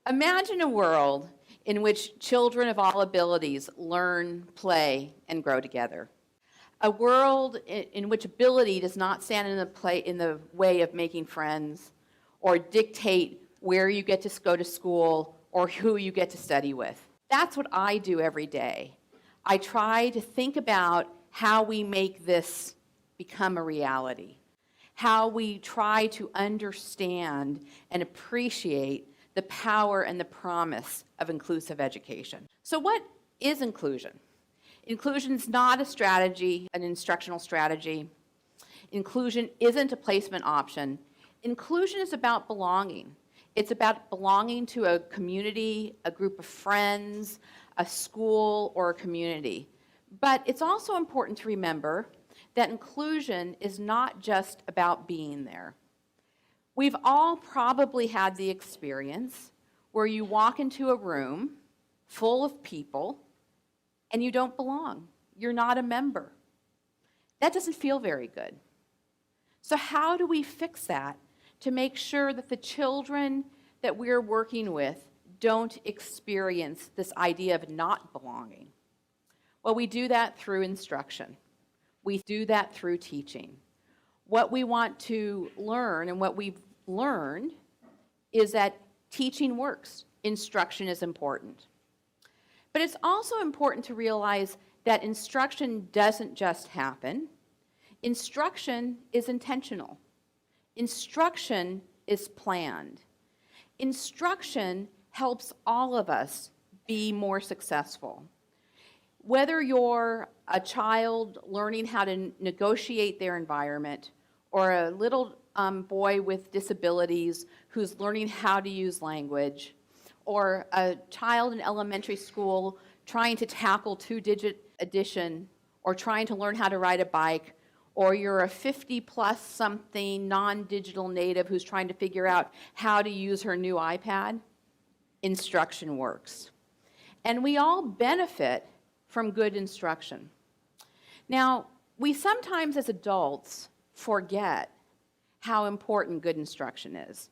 Imagine a world in which children of all abilities learn, play, and grow together. A world in which ability does not stand in the way of making friends or dictate where you get to go to school or who you get to study with. That's what I do every day. I try to think about how we make this become a reality, how we try to understand and appreciate the power and the promise of inclusive education. So what is inclusion? Inclusion is not a strategy, an instructional strategy. Inclusion isn't a placement option. Inclusion is about belonging. It's about belonging to a community, a group of friends, a school, or a community. But it's also important to remember that inclusion is not just about being there. We've all probably had the experience where you walk into a room full of people and you don't belong. You're not a member. That doesn't feel very good. So how do we fix that to make sure that the children that we're working with don't experience this idea of not belonging? Well, we do that through instruction. We do that through teaching. What we want to learn and what we've learned is that teaching works. Instruction is important. But it's also important to realize that instruction doesn't just happen. Instruction is intentional. Instruction is planned. Instruction helps all of us be more successful. Whether you're a child learning how to negotiate their environment or a little boy with disabilities who's learning how to use language, or a child in elementary school trying to tackle two-digit addition or trying to learn how to ride a bike, or you're a 50-plus something non-digital native who's trying to figure out how to use her new iPad, instruction works. And we all benefit from good instruction. Now, we sometimes as adults forget how important good instruction is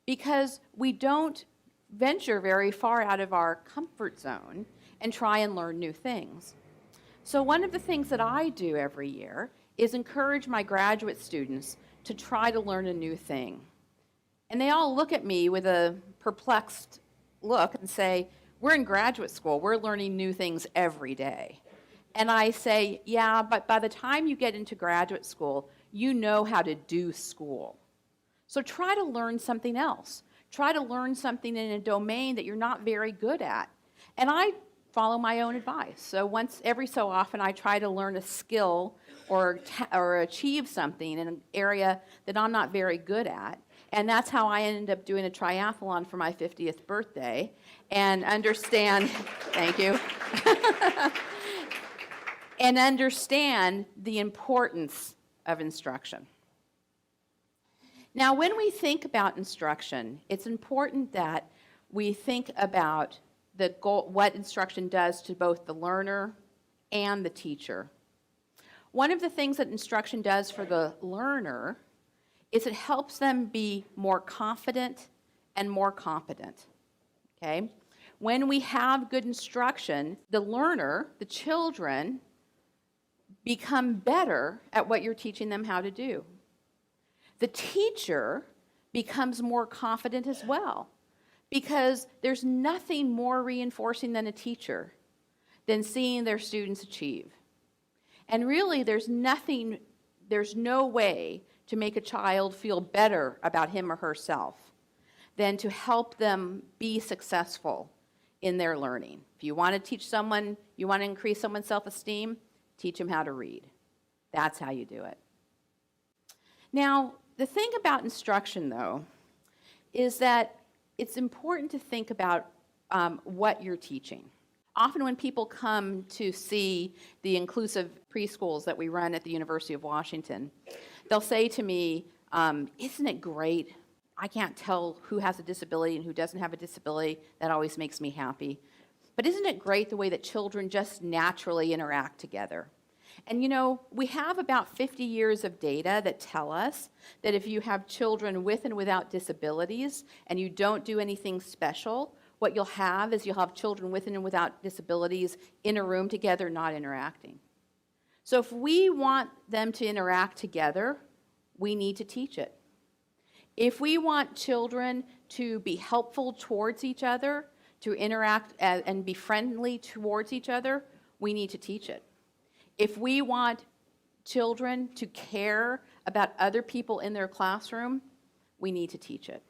because we don't venture very far out of our comfort zone and try and learn new things. So one of the things that I do every year is encourage my graduate students to try to learn a new thing. And they all look at me with a perplexed look and say, we're in graduate school, we're learning new things every day. And I say, yeah, but by the time you get into graduate school, you know how to do school. So try to learn something else. Try to learn something in a domain that you're not very good at. And I follow my own advice. So every so often I try to learn a skill or achieve something in an area that I'm not very good at. And that's how I ended up doing a triathlon for my 50th birthday and understand, thank you, and understand the importance of instruction. Now, when we think about instruction, it's important that we think about the goal, what instruction does to both the learner and the teacher. One of the things that instruction does for the learner is it helps them be more confident and more competent, okay? When we have good instruction, the learner, the children, become better at what you're teaching them how to do. The teacher becomes more confident as well because there's nothing more reinforcing than a teacher than seeing their students achieve. And really, there's no way to make a child feel better about him or herself than to help them be successful in their learning. If you want to teach someone, you want to increase someone's self-esteem, teach them how to read. That's how you do it. Now, the thing about instruction, though, is that it's important to think about what you're teaching. Often when people come to see the inclusive preschools that we run at the University of Washington, they'll say to me, isn't it great? I can't tell who has a disability and who doesn't have a disability. That always makes me happy. But isn't it great the way that children just naturally interact together? And you know, we have about 50 years of data that tell us that if you have children with and without disabilities and you don't do anything special, what you'll have is you'll have children with and without disabilities in a room together, not interacting. So if we want them to interact together, we need to teach it. If we want children to be helpful towards each other, to interact and be friendly towards each other, we need to teach it. If we want children to care about other people in their classroom, we need to teach it.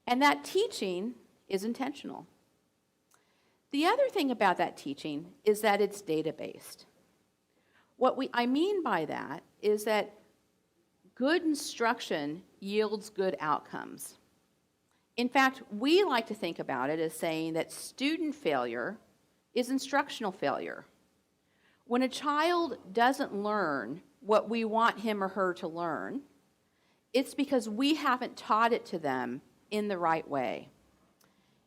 And that teaching is intentional. The other thing about that teaching is that it's data-based. What I mean by that is that good instruction yields good outcomes. In fact, we like to think about it as saying that student failure is instructional failure. When a child doesn't learn what we want him or her to learn, it's because we haven't taught it to them in the right way.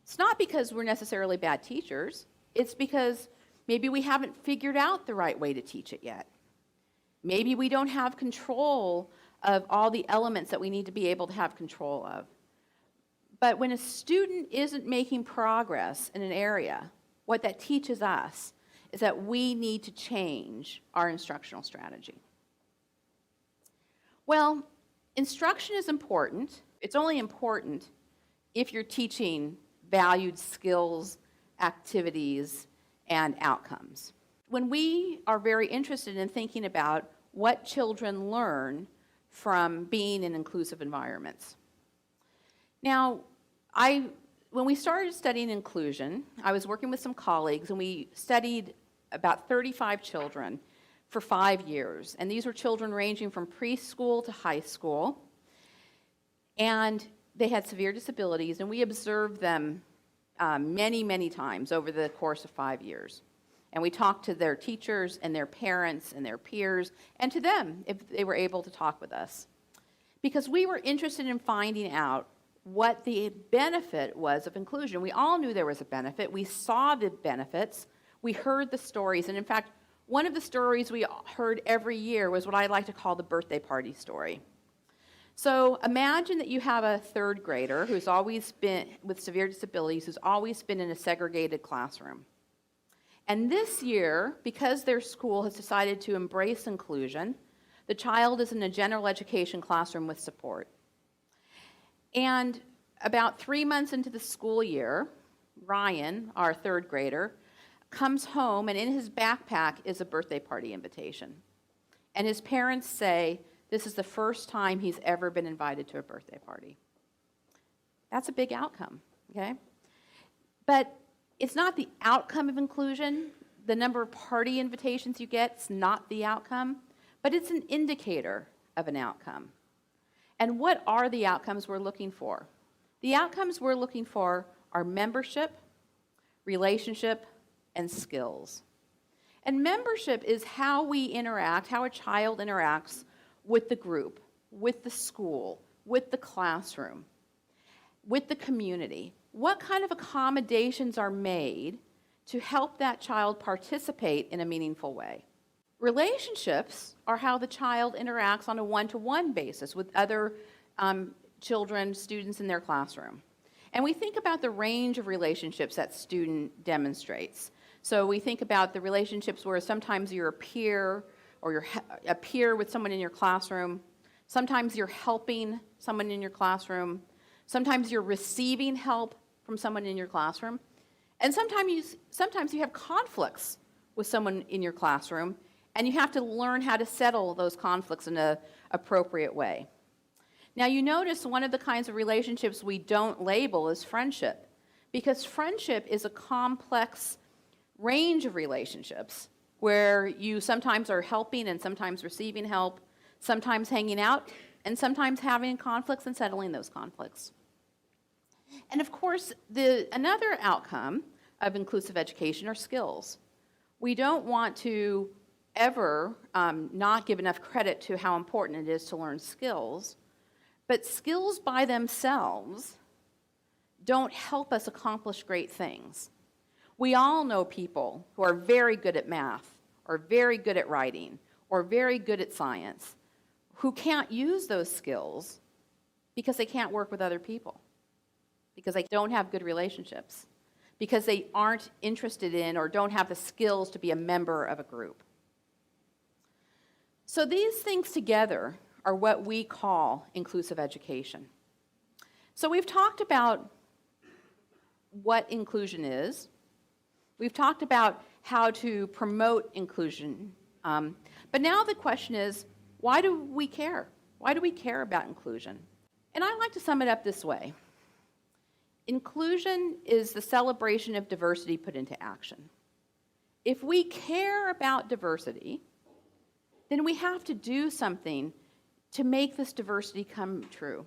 It's not because we're necessarily bad teachers. It's because maybe we haven't figured out the right way to teach it yet. Maybe we don't have control of all the elements that we need to be able to have control of. But when a student isn't making progress in an area, what that teaches us is that we need to change our instructional strategy. Well, instruction is important. It's only important if you're teaching valued skills, activities, and outcomes. When we are very interested in thinking about what children learn from being in inclusive environments. Now, when we started studying inclusion, I was working with some colleagues, and we studied about 35 children for 5 years. And these were children ranging from preschool to high school. And they had severe disabilities, and we observed them many, many times over the course of 5 years. And we talked to their teachers and their parents and their peers, and to them if they were able to talk with us. Because we were interested in finding out what the benefit was of inclusion. We all knew there was a benefit. We saw the benefits. We heard the stories. And in fact, one of the stories we heard every year was what I like to call the birthday party story. So imagine that you have a third grader who's always been, with severe disabilities, who's always been in a segregated classroom. And this year, because their school has decided to embrace inclusion, the child is in a general education classroom with support. And about 3 months into the school year, Ryan, our third grader, comes home, and in his backpack is a birthday party invitation. And his parents say this is the first time he's ever been invited to a birthday party. That's a big outcome, okay? But it's not the outcome of inclusion. The number of party invitations you get is not the outcome, but it's an indicator of an outcome. And what are the outcomes we're looking for? The outcomes we're looking for are membership, relationship, and skills. And membership is how we interact, how a child interacts with the group, with the school, with the classroom, with the community. What kind of accommodations are made to help that child participate in a meaningful way? Relationships are how the child interacts on a one-to-one basis with other children, students in their classroom. And we think about the range of relationships that student demonstrates. So we think about the relationships where sometimes you're a peer, or you're a peer with someone in your classroom. Sometimes you're helping someone in your classroom. Sometimes you're receiving help from someone in your classroom. And sometimes you have conflicts with someone in your classroom, and you have to learn how to settle those conflicts in an appropriate way. Now, you notice one of the kinds of relationships we don't label is friendship, because friendship is a complex range of relationships where you sometimes are helping and sometimes receiving help, sometimes hanging out, and sometimes having conflicts and settling those conflicts. And of course, another outcome of inclusive education are skills. We don't want to ever not give enough credit to how important it is to learn skills, but skills by themselves don't help us accomplish great things. We all know people who are very good at math, or very good at writing, or very good at science, who can't use those skills because they can't work with other people, because they don't have good relationships, because they aren't interested in or don't have the skills to be a member of a group. So these things together are what we call inclusive education. So we've talked about what inclusion is. We've talked about how to promote inclusion. But now the question is, why do we care? Why do we care about inclusion? And I like to sum it up this way. Inclusion is the celebration of diversity put into action. If we care about diversity, then we have to do something to make this diversity come true.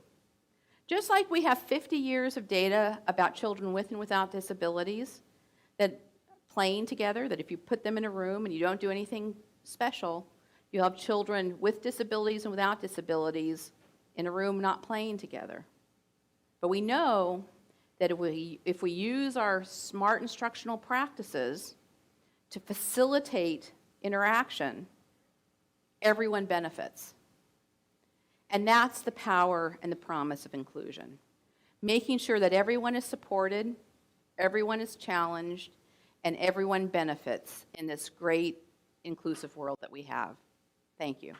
Just like we have 50 years of data about children with and without disabilities that playing together, that if you put them in a room and you don't do anything special, you'll have children with disabilities and without disabilities in a room not playing together. But we know that if we use our smart instructional practices to facilitate interaction, everyone benefits. And that's the power and the promise of inclusion. Making sure that everyone is supported, everyone is challenged, and everyone benefits in this great inclusive world that we have. Thank you.